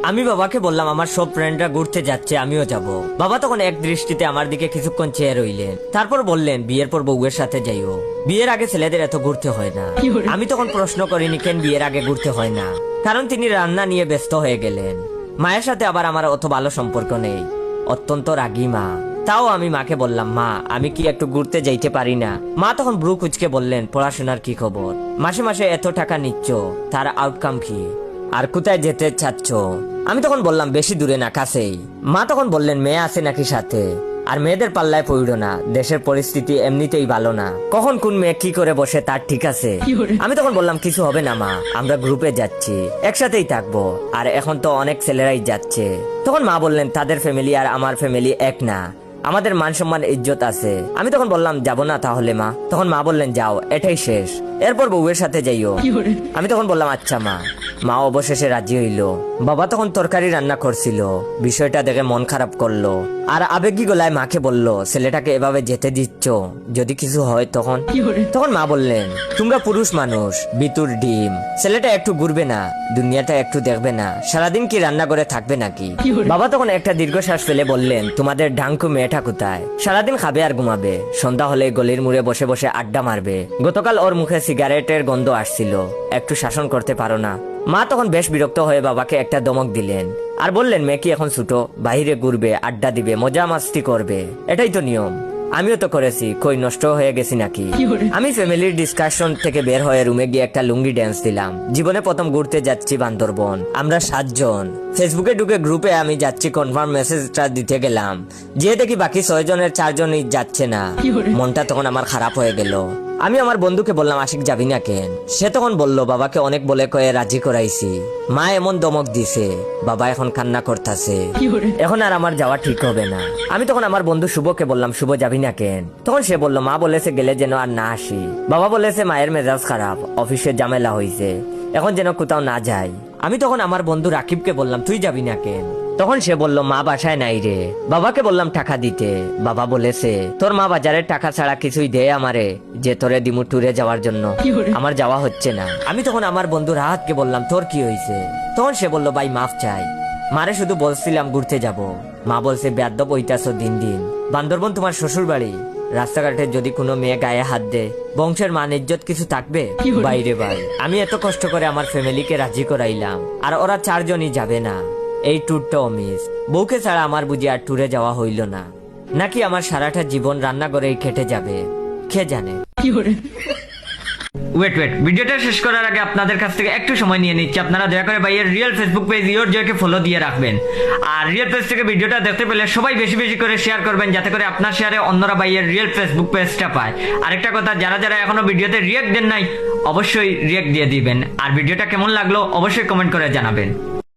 আমি বাবাকে বললাম আমার সব ফ্রেন্ডরা ঘুরতে যাচ্ছে, আমিও যাব। বাবা তখন এক দৃষ্টিতে আমার দিকে কিছুক্ষণ চেয়ে রইলেন, তারপর বললেন বিয়ের পর বউয়ের সাথে যাইও, বিয়ের আগে ছেলেদের এত ঘুরতে হয় না। আমি তখন প্রশ্ন করিনি কেন বিয়ের আগে ঘুরতে হয় না, কারণ তিনি রান্না নিয়ে ব্যস্ত হয়ে গেলেন। মায়ের সাথে আবার আমার অত ভালো সম্পর্ক নেই, অত্যন্ত রাগী মা। তাও আমি মাকে বললাম, মা আমি কি একটু ঘুরতে যাইতে পারি না? মা তখন ব্রু কুচকে বললেন, পড়াশোনার কি খবর? মাসে মাসে এত টাকা নিচ্ছ, তার আউটকাম কি? আর কোথায় যেতে চাচ্ছ? আমি তখন বললাম বেশি দূরে না, কাছেই। মা তখন বললেন, মেয়ে আছে নাকি সাথে? আর মেয়েদের পাল্লায় পড়ো না, দেশের পরিস্থিতি এমনিতেই ভালো না, কখন কোন মেয়ে কি করে বসে তার ঠিক আছে। আমি তখন বললাম, কিছু হবে না মা, আমরা গ্রুপে যাচ্ছি, একসাথেই থাকবো, আর এখন তো অনেক ছেলেরাই যাচ্ছে। তখন মা বললেন, তাদের ফ্যামিলি আর আমার ফ্যামিলি এক না, আমাদের মান সম্মান ইজ্জত আছে। আমি তখন বললাম, যাব না তাহলে মা? তখন মা বললেন, যাও, এটাই শেষ, এরপর বউয়ের সাথে যাইও। আমি তখন বললাম, আচ্ছা মা। মা অবশেষে রাজি হইল। বাবা তখন তরকারি রান্না করছিল, বিষয়টা দেখে মন খারাপ করলো, আর আবেগী গলায় মাকে বলল, ছেলেটাকে এভাবে যেতে দিচ্ছ, যদি কিছু হয় তখন? তখন মা বললেন, তোমরা পুরুষ মানুষ, বিতুর ডিম, ছেলেটা একটু ঘুরবে না, দুনিয়াটা একটু দেখবে না, সারাদিন কি রান্না করে থাকবে নাকি? বাবা তখন একটা দীর্ঘশ্বাস ফেলে বললেন, তোমাদের ঢাঙ্কু মেয়েটা কোথায়? সারাদিন খাবে আর ঘুমাবে, সন্ধ্যা হলে গলির মুড়ে বসে বসে আড্ডা মারবে। গতকাল ওর মুখে সিগারেটের গন্ধ আসছিল, একটু শাসন করতে পারো না? মা তখন বেশ বিরক্ত হয়ে বাবাকে একটা দমক দিলেন, আর বললেন, মেয়ে কি এখন ছোট, বাহিরে ঘুরবে, আড্ডা দিবে, মজা মাস্তি করবে, এটাই তো নিয়ম। আমিও তো করেছি, কই নষ্ট হয়ে গেছি নাকি? আমি ফ্যামিলির ডিসকাশন থেকে বের হয়ে রুমে গিয়ে একটা লুঙ্গি ড্যান্স দিলাম। জীবনে প্রথম ঘুরতে যাচ্ছি বান্দরবন, আমরা 7 জন। ফেসবুকে ঢুকে গ্রুপে আমি যাচ্ছি কনফার্ম মেসেজটা দিতে গেলাম, যে দেখি বাকি 6 জনের 4 জনই যাচ্ছে না। মনটা তখন আমার খারাপ হয়ে গেল। আমি আমার বন্ধুকে বললাম, আশিক যাবি না কেন? সে তখন বলল, বাবাকে অনেক বলে কয়ে রাজি করাইছি, মা এমন দমক দিছে, বাবা এখন কান্না করতেছে, এখন আর আমার যাওয়া ঠিক হবে না। আমি তখন আমার বন্ধু শুভকে বললাম, শুভ যাবি না কেন? তখন সে বলল, মা বলেছে গেলে যেন আর না আসি, বাবা বলেছে মায়ের মেজাজ খারাপ, অফিসে ঝামেলা হয়েছে, এখন যেন কোথাও না যাই। আমি তখন আমার বন্ধু রাকিবকে বললাম, তুই যাবি না কেন? তখন সে বলল, মা বাসায় নাই রে। বাবাকে বললাম টাকা দিতে, বাবা বলেছে তোর মা বাজারের টাকা ছাড়া কিছুই দে আমারে, যে তোরে দিমু ট্যুরে যাওয়ার জন্য, আমার যাওয়া হচ্ছে না। আমি তখন আমার বন্ধু রাহাতকে বললাম, তোর কি হয়েছে? তখন সে বলল, ভাই মাফ চাই, মারে শুধু বলছিলাম ঘুরতে যাব, মা বলছে বেয়াদব হইতাছো দিন দিন, বান্দরবন তোমার শ্বশুর বাড়ি, রাস্তাঘাটে যদি কোনো মেয়ে গায়ে হাত দে, বংশের মান ইজ্জত কিছু থাকবে? বাইরে ভাই, আমি এত কষ্ট করে আমার ফ্যামিলিকে রাজি করাইলাম, আর ওরা 4 জনই যাবে না, এই ট্যুরটাও মিস। বউকে ছাড়া আমার বুঝি আর ট্যুরে যাওয়া হইল না, নাকি আমার সারাটা জীবন রান্নাঘরেই কেটে যাবে, কে জানে। ওয়েট ভিডিওটা শেষ করার আগে আপনাদের কাছ থেকে একটু সময় নিয়ে নিচ্ছি, আপনারা দয়া করে ভাইয়ের রিয়েল ফেসবুক পেজ ইয়োর জয়কে ফলো দিয়ে রাখবেন, আর রিয়েল পেজ থেকে ভিডিওটা দেখতে পেলে সবাই বেশি বেশি করে শেয়ার করবেন, যাতে করে আপনার শেয়ারে অন্যরা ভাইয়ের রিয়েল ফেসবুক পেজটা পায়। আরেকটা কথা, যারা যারা এখনো ভিডিওতে রিয়েক্ট দেন নাই, অবশ্যই রিয়েক্ট দিয়ে দিবেন, আর ভিডিওটা কেমন লাগলো অবশ্যই কমেন্ট করে জানাবেন।